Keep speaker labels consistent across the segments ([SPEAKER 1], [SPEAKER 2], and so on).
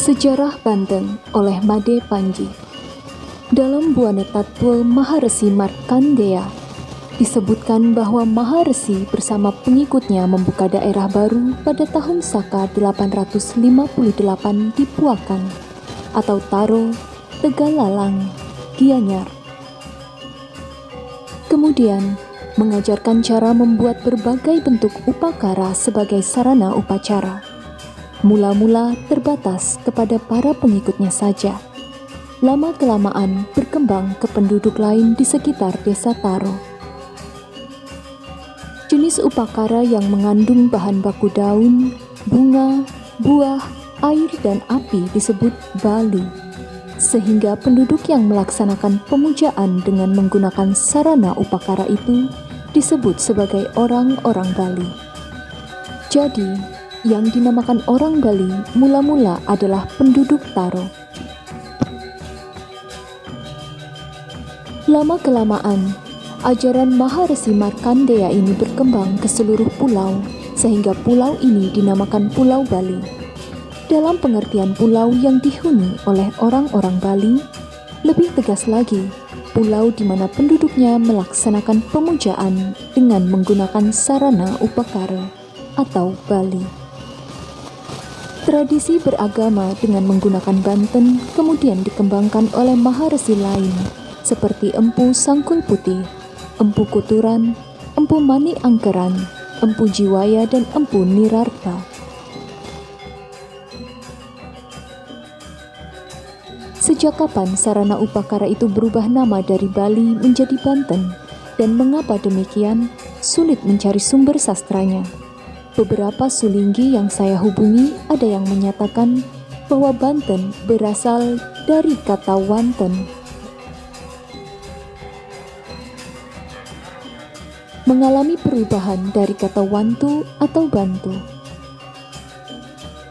[SPEAKER 1] Sejarah Banten oleh Made Panji. Dalam Buana Tatwa Maharesi Markandeya, disebutkan bahwa Maharesi bersama pengikutnya membuka daerah baru pada tahun Saka 858 di Puakan atau Taro, Tegalalang, Gianyar. Kemudian, mengajarkan cara membuat berbagai bentuk upakara sebagai sarana upacara. Mula-mula terbatas kepada para pengikutnya saja. Lama-kelamaan berkembang ke penduduk lain di sekitar desa Taro. Jenis upakara yang mengandung bahan baku daun, bunga, buah, air, dan api disebut Bali. Sehingga penduduk yang melaksanakan pemujaan dengan menggunakan sarana upakara itu disebut sebagai orang-orang Bali. Jadi, yang dinamakan orang Bali mula-mula adalah penduduk Taro. Lama-kelamaan, ajaran Maharesi Markandeya ini berkembang ke seluruh pulau, sehingga pulau ini dinamakan Pulau Bali. Dalam pengertian pulau yang dihuni oleh orang-orang Bali, lebih tegas lagi, pulau di mana penduduknya melaksanakan pemujaan dengan menggunakan sarana upakara atau Bali. Tradisi beragama dengan menggunakan Banten kemudian dikembangkan oleh Maharesi lain, seperti Empu Sangkul Putih, Empu Kuturan, Empu Mani Angkeran, Empu Jiwaya, dan Empu Nirarta. Sejak kapan sarana upakara itu berubah nama dari Bali menjadi Banten, dan mengapa demikian, sulit mencari sumber sastranya. Beberapa sulinggi yang saya hubungi ada yang menyatakan bahwa Banten berasal dari kata wanten, mengalami perubahan dari kata wantu atau bantu.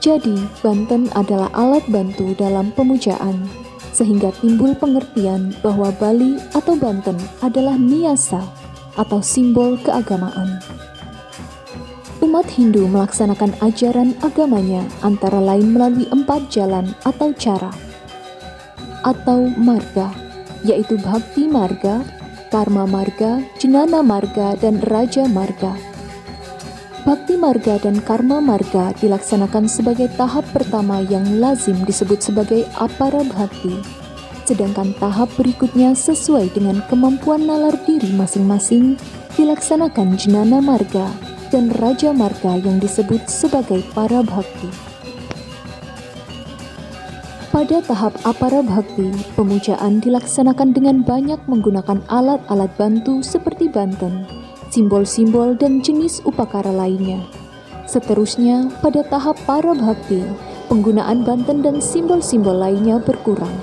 [SPEAKER 1] Jadi, Banten adalah alat bantu dalam pemujaan, sehingga timbul pengertian bahwa Bali atau Banten adalah niasa atau simbol keagamaan. Umat Hindu melaksanakan ajaran agamanya antara lain melalui 4 jalan atau cara atau marga, yaitu Bhakti Marga, Karma Marga, Jnana Marga, dan Raja Marga. Bhakti Marga dan Karma Marga dilaksanakan sebagai tahap pertama yang lazim disebut sebagai apara bhakti, sedangkan tahap berikutnya sesuai dengan kemampuan nalar diri masing-masing dilaksanakan Jnana Marga dan Raja Marga yang disebut sebagai para bhakti. Pada tahap apara bhakti, pemujaan dilaksanakan dengan banyak menggunakan alat-alat bantu seperti banten, simbol-simbol, dan jenis upakara lainnya. Seterusnya, pada tahap para bhakti, penggunaan banten dan simbol-simbol lainnya berkurang.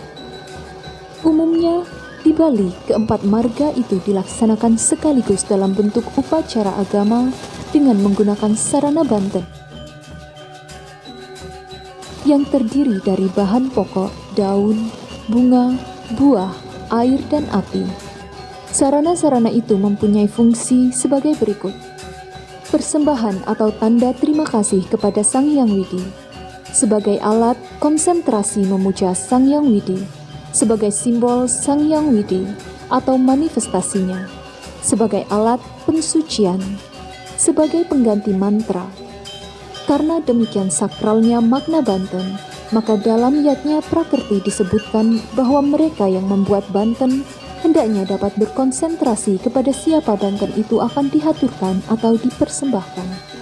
[SPEAKER 1] Umumnya, di Bali, keempat marga itu dilaksanakan sekaligus dalam bentuk upacara agama dengan menggunakan sarana banten yang terdiri dari bahan pokok, daun, bunga, buah, air, dan api. Sarana-sarana itu mempunyai fungsi sebagai berikut. Persembahan atau tanda terima kasih kepada Sang Hyang Widi, sebagai alat konsentrasi memuja Sang Hyang Widi, sebagai simbol Sang Hyang Widi atau manifestasinya, sebagai alat pensucian, sebagai pengganti mantra. Karena demikian sakralnya makna Banten, maka dalam yatnya Prakerti disebutkan bahwa mereka yang membuat Banten hendaknya dapat berkonsentrasi kepada siapa Banten itu akan dihaturkan atau dipersembahkan.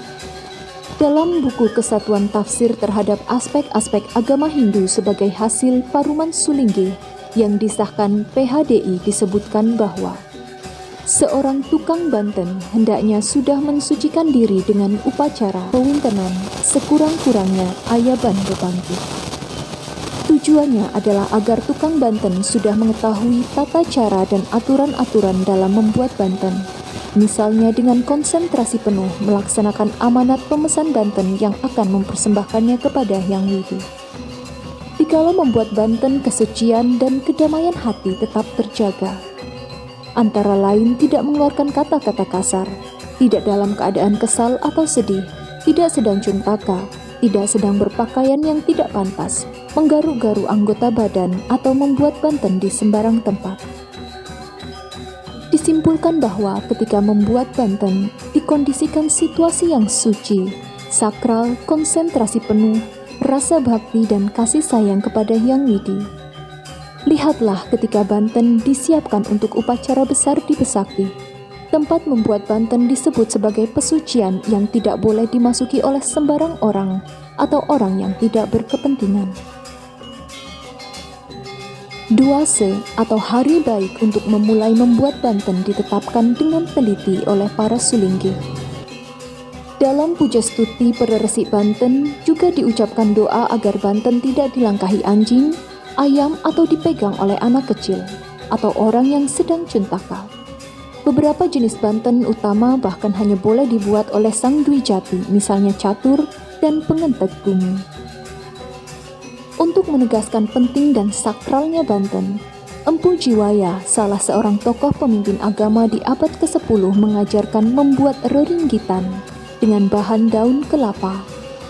[SPEAKER 1] Dalam buku Kesatuan Tafsir terhadap aspek-aspek agama Hindu sebagai hasil Paruman Sulinggi yang disahkan PHDI disebutkan bahwa seorang tukang banten hendaknya sudah mensucikan diri dengan upacara pewintenan sekurang-kurangnya ayaban bebangkit. Tujuannya adalah agar tukang banten sudah mengetahui tata cara dan aturan-aturan dalam membuat banten, misalnya dengan konsentrasi penuh melaksanakan amanat pemesan banten yang akan mempersembahkannya kepada Hyang Widi. Dikala membuat banten, kesucian dan kedamaian hati tetap terjaga. Antara lain tidak mengeluarkan kata-kata kasar, tidak dalam keadaan kesal atau sedih, tidak sedang cuntaka, tidak sedang berpakaian yang tidak pantas, menggaruk-garuk anggota badan, atau membuat Banten di sembarang tempat. Disimpulkan bahwa ketika membuat Banten, dikondisikan situasi yang suci, sakral, konsentrasi penuh, rasa bakti dan kasih sayang kepada Hyang Widi. Lihatlah ketika Banten disiapkan untuk upacara besar di Besakih. Tempat membuat Banten disebut sebagai pesucian yang tidak boleh dimasuki oleh sembarang orang atau orang yang tidak berkepentingan. Duase atau hari baik untuk memulai membuat Banten ditetapkan dengan teliti oleh para sulinggi. Dalam puja stuti pada Resik Banten juga diucapkan doa agar Banten tidak dilangkahi anjing, ayam atau dipegang oleh anak kecil atau orang yang sedang cuntaka. Beberapa jenis Banten utama bahkan hanya boleh dibuat oleh sang Dwi Jati, misalnya catur dan pengentek bumi. Untuk menegaskan penting dan sakralnya Banten, Empu Jiwaya, salah seorang tokoh pemimpin agama di abad ke-10, mengajarkan membuat reringgitan dengan bahan daun kelapa,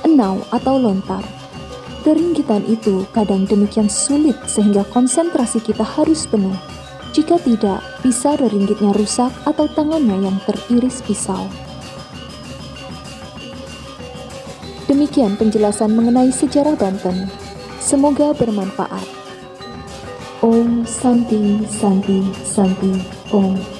[SPEAKER 1] enau atau lontar. Reringgitan itu kadang demikian sulit sehingga konsentrasi kita harus penuh. Jika tidak, bisa reringgitnya rusak atau tangannya yang teriris pisau. Demikian penjelasan mengenai sejarah Banten. Semoga bermanfaat. Om Santi Santi Santi Om.